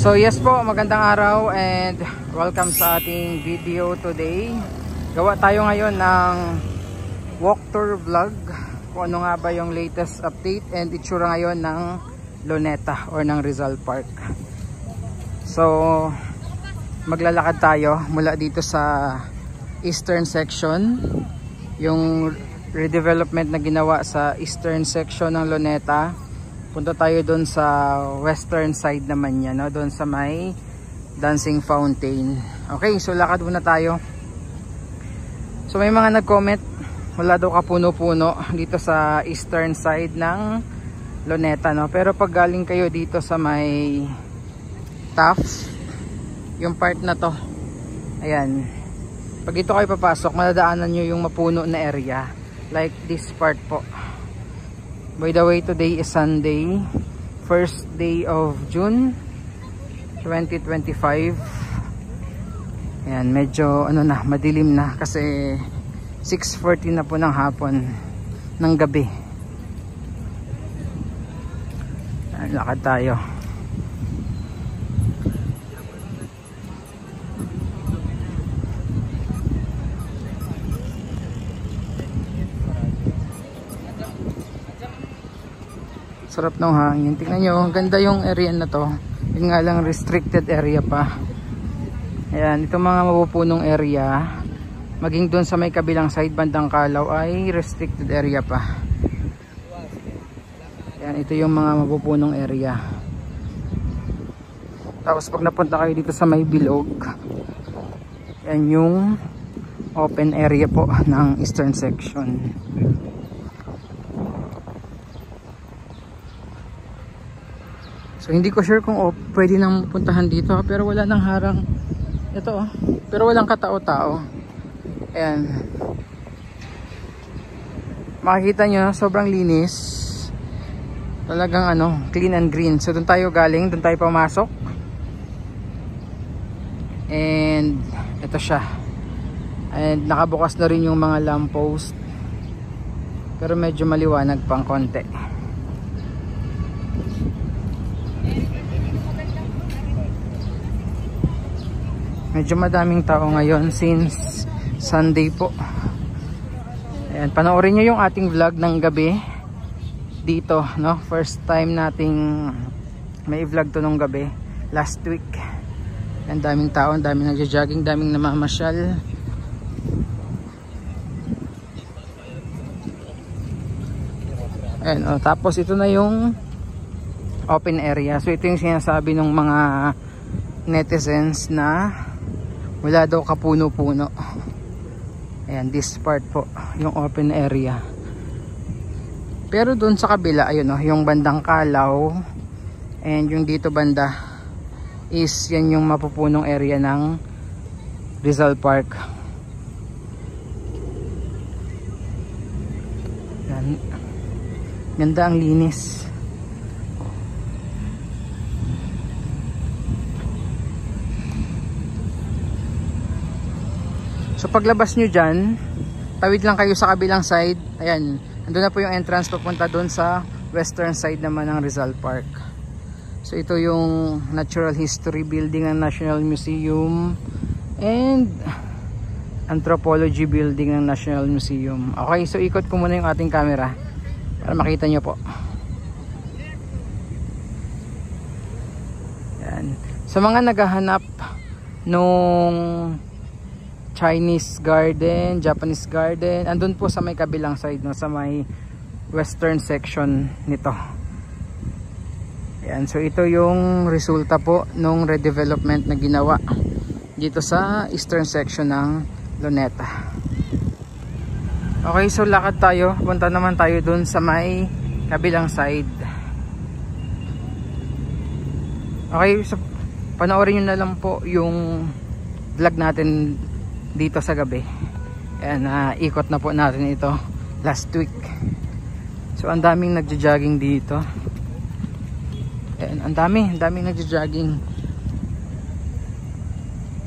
So yes po, magandang araw and welcome sa ating video today. Gawa tayo ngayon ng walk tour vlog kung ano nga ba yung latest update and itsura ngayon ng Luneta or ng Rizal Park. So maglalakad tayo mula dito sa eastern section, yung redevelopment na ginawa sa eastern section ng Luneta. Punta tayo doon sa western side naman niya, no? Doon sa may dancing fountain. Okay, so lakad muna tayo. So may mga nag-comment, wala daw kapuno-puno dito sa eastern side ng Luneta, no? Pero pag galing kayo dito sa may Taft, yung part na to, ayan, pag dito kayo papasok, madadaanan nyo yung mapuno na area, like this part po. By the way, today is Sunday, first day of June 2025. Ayan, medyo ano na, madilim na kasi 6:40 na po ng hapon, ng gabi. Ayan, lakad tayo. Sarap ng hangin. Tingnan nyo, ganda yung area na to. Yun nga lang, restricted area pa. Ayan, itong mga mapupunong area, maging doon sa may kabilang side bandang Kalaw ay restricted area pa. Ayan, ito yung mga mapupunong area. Tapos pag napunta kayo dito sa may Bilog, yan yung open area po ng eastern section. So hindi ko sure kung pwede nang puntahan dito, pero wala nang harang. Ito pero walang katao-tao. Ayan. Makikita nyo, sobrang linis. Talagang ano, clean and green. So doon tayo galing, doon tayo pumasok. And ito siya. And nakabukas na rin yung mga lamppost. Pero medyo maliwanag pang konti. Medyo madaming tao ngayon since Sunday po. Ayan, panoorin nyo yung ating vlog ng gabi dito, no? First time nating may vlog to nung gabi last week. Ayan, daming tao, daming nagja-jogging, daming namamasyal. Ayan, tapos ito na yung open area. So ito yung sinasabi ng mga netizens na wala daw kapuno-puno. Ayan, this part po, yung open area. Pero dun sa kabila, ayun yung bandang Kalaw and yung dito banda is yan yung mapupunong area ng Rizal Park. Yan. Ganda, ang linis. So paglabas nyo dyan, tawid lang kayo sa kabilang side. Ayan, andun na po yung entrance papunta dun sa western side naman ng Rizal Park. So ito yung Natural History Building ng National Museum and Anthropology Building ng National Museum. Okay, so ikot ko muna yung ating camera para makita nyo po. Ayan. Sa mga naghahanap nung Chinese garden, Japanese garden, andun po sa may kabilang side, no, sa may western section nito. Ayan, so ito yung resulta po nung redevelopment na ginawa dito sa eastern section ng Luneta. Okay, so lakad tayo, punta naman tayo dun sa may kabilang side. Okay, so panoorin nyo na lang po yung vlog natin dito sa gabi. Ayan, ikot na po natin ito last week. So ang daming nagja-jogging dito. Ayan, ang daming nagja-jogging.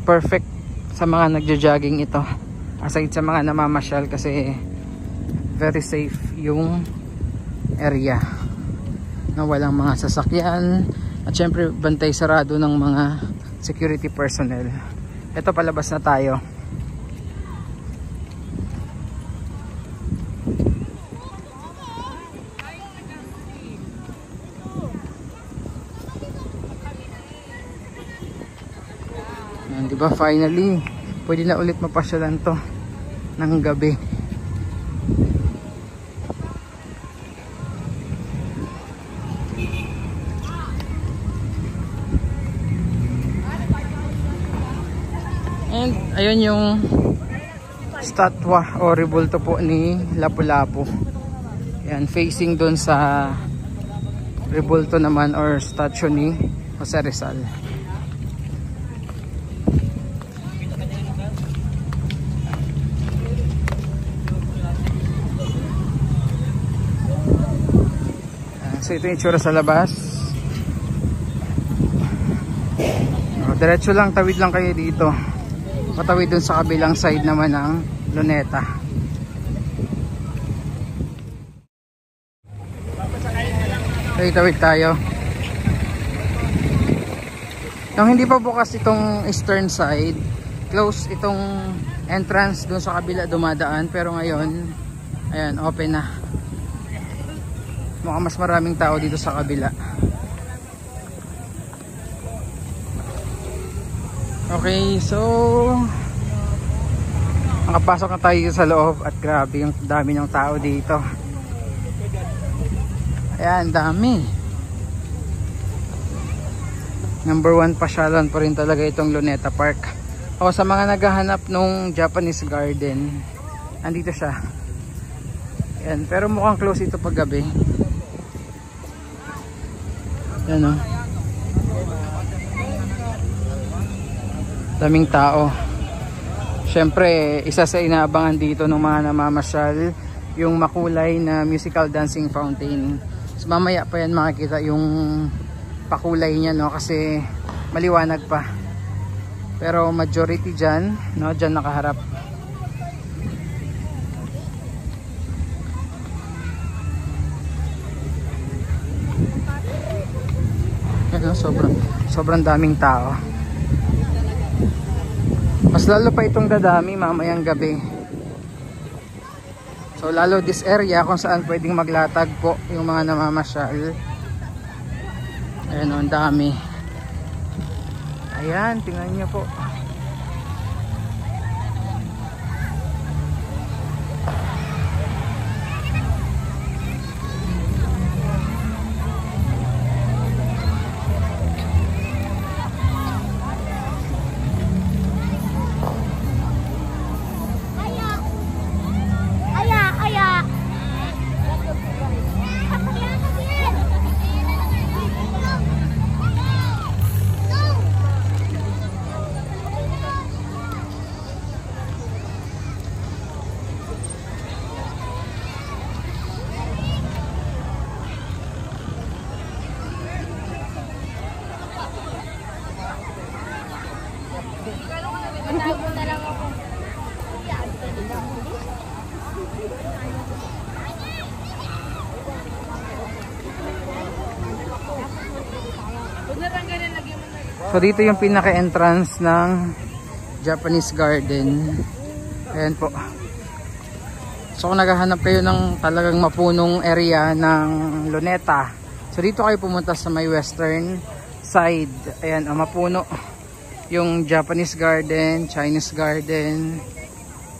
Perfect sa mga nagja-jogging ito, aside sa mga namamasyal, kasi very safe yung area na walang mga sasakyan, At syempre bantay sarado ng mga security personnel. Ito, palabas na tayo. Yan, diba, finally pwede na ulit mapasyalan to ng gabi. And ayun yung statwa o rebulto po ni Lapu-Lapu. Yan, facing doon sa rebulto naman or statue ni Jose Rizal. So ito yung itsura sa labas. Diretso lang, tawid lang kayo dito. Patawid dun sa kabilang side naman ng Luneta. Okay, tawid tayo. Nung hindi pa bukas itong eastern side, close itong entrance dun sa kabila dumadaan. Pero ngayon, ayan, open na. Mukhang mas maraming tao dito sa kabila. Okay, so nakapasok na tayo sa loob at grabe yung dami ng tao dito. Ayan, dami. Number 1 pasyalan pa rin talaga itong Luneta Park. O sa mga naghahanap nung Japanese Garden, andito siya. Ayan, pero mukhang close ito pag gabi. Ayan o. Daming tao. Syempre, isa sa inaabangan dito ng mga namamasyal, yung makulay na musical dancing fountain. So, mamaya pa yan makikita yung pakulay niya, no, kasi maliwanag pa. Pero majority dyan, no, dyan nakaharap. Yan, no, sobrang daming tao. Mas lalo pa itong dadami mamayang gabi. So lalo this area kung saan pwedeng maglatag po yung mga namamasyal. Ayan o, ang dami. Ayan, tingnan nyo po. So dito yung pinaka-entrance ng Japanese Garden. Ayan po. So kung naghahanap kayo ng talagang mapunong area ng Luneta, so dito kayo pumunta sa may western side. Ayan, mapuno yung Japanese Garden, Chinese Garden,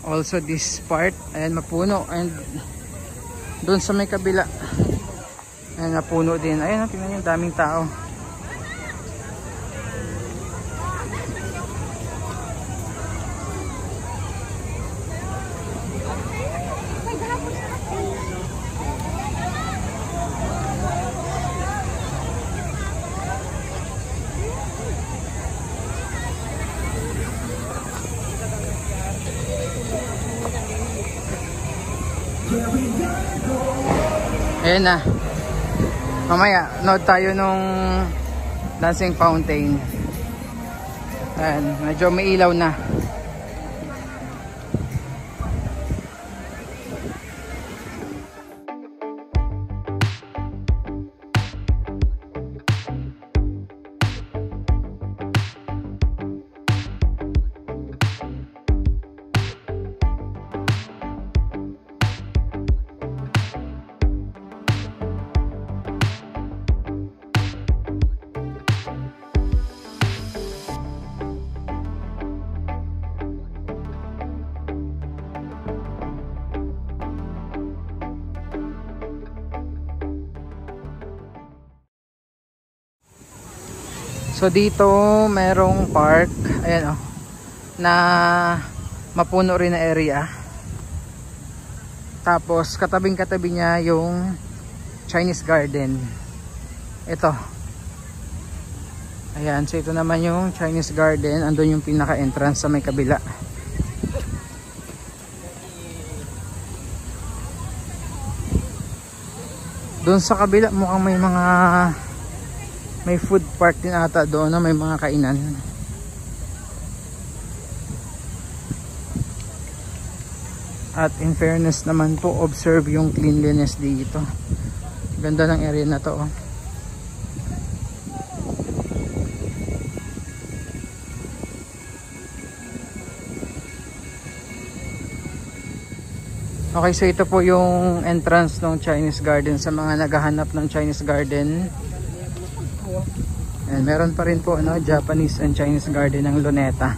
also this part. Ayan, mapuno. And doon sa may kabila, ayan, napuno din. Ayan, tingnan nyo, daming tao. Ayan na. Mamaya, nood tayo nung dancing fountain. Ayan, medyo may ilaw na. So dito merong park, ayan oh, na mapuno rin na area. Tapos katabing-katabi niya yung Chinese garden. Ito. Ayan, so ito naman yung Chinese garden. Andun yung pinaka-entrance sa may kabila. Doon sa kabila mukhang may food park din ata doon, na may mga kainan. At in fairness naman po, observe yung cleanliness dito. Ganda ng area na to oh. Okay, so ito po yung entrance ng Chinese garden sa mga naghahanap ng Chinese garden. And meron pa rin po ano, Japanese and Chinese garden ng Luneta.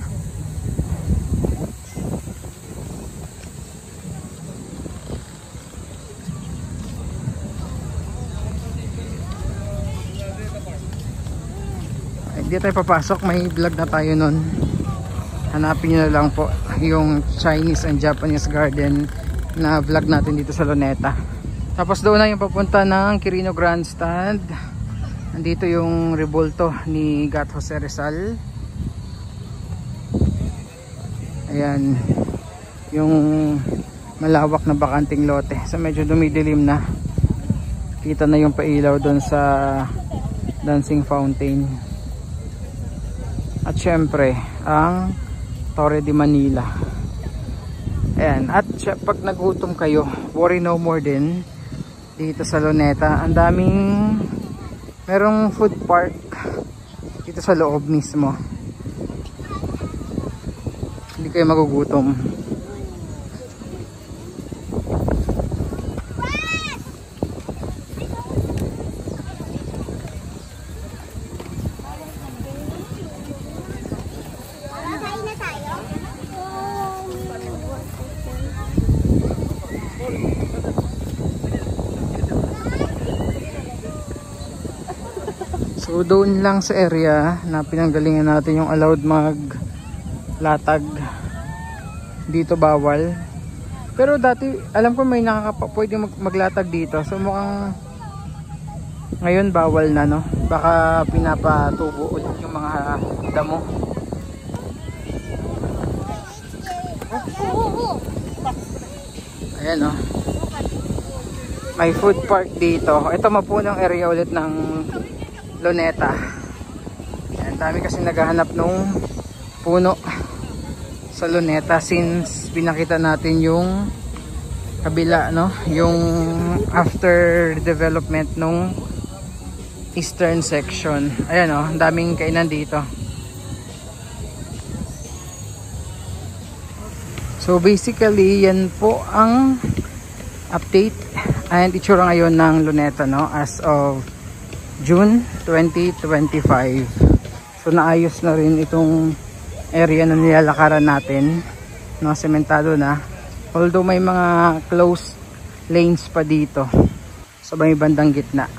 Hindi tayo papasok, may vlog na tayo nun. Hanapin nyo na lang po yung Chinese and Japanese garden na vlog natin dito sa Luneta. Tapos doon na yung papunta ng Quirino Grandstand. Nandito yung rebulto ni Gat Jose Rizal. Ayan yung malawak na bakanting lote. So medyo dumidilim na. Kita na yung pailaw doon sa dancing fountain. At syempre ang Torre de Manila. Ayan, at pag nagutom kayo, worry no more din dito sa Luneta. Ang daming merong food park dito sa loob mismo. Hindi kayo magugutom. So doon lang sa area na pinanggalingan natin yung allowed maglatag. Dito bawal. Pero dati alam ko may pwede maglatag dito. So mukhang ngayon bawal na no. Baka pinapatubo ulit yung mga damo. Ayan oh. May food park dito. Ito mapunong area ulit ng Luneta. Ang dami kasi naghahanap nung puno sa Luneta since pinakita natin yung kabila no, yung after development nung eastern section. Ayan oh, ang daming kainan dito. So basically yan po ang update and itsura ngayon ng Luneta no, as of June 2025. So naayos na rin itong area na nilalakaran natin, no, sementado na. Although may mga closed lanes pa dito sa may bandang gitna.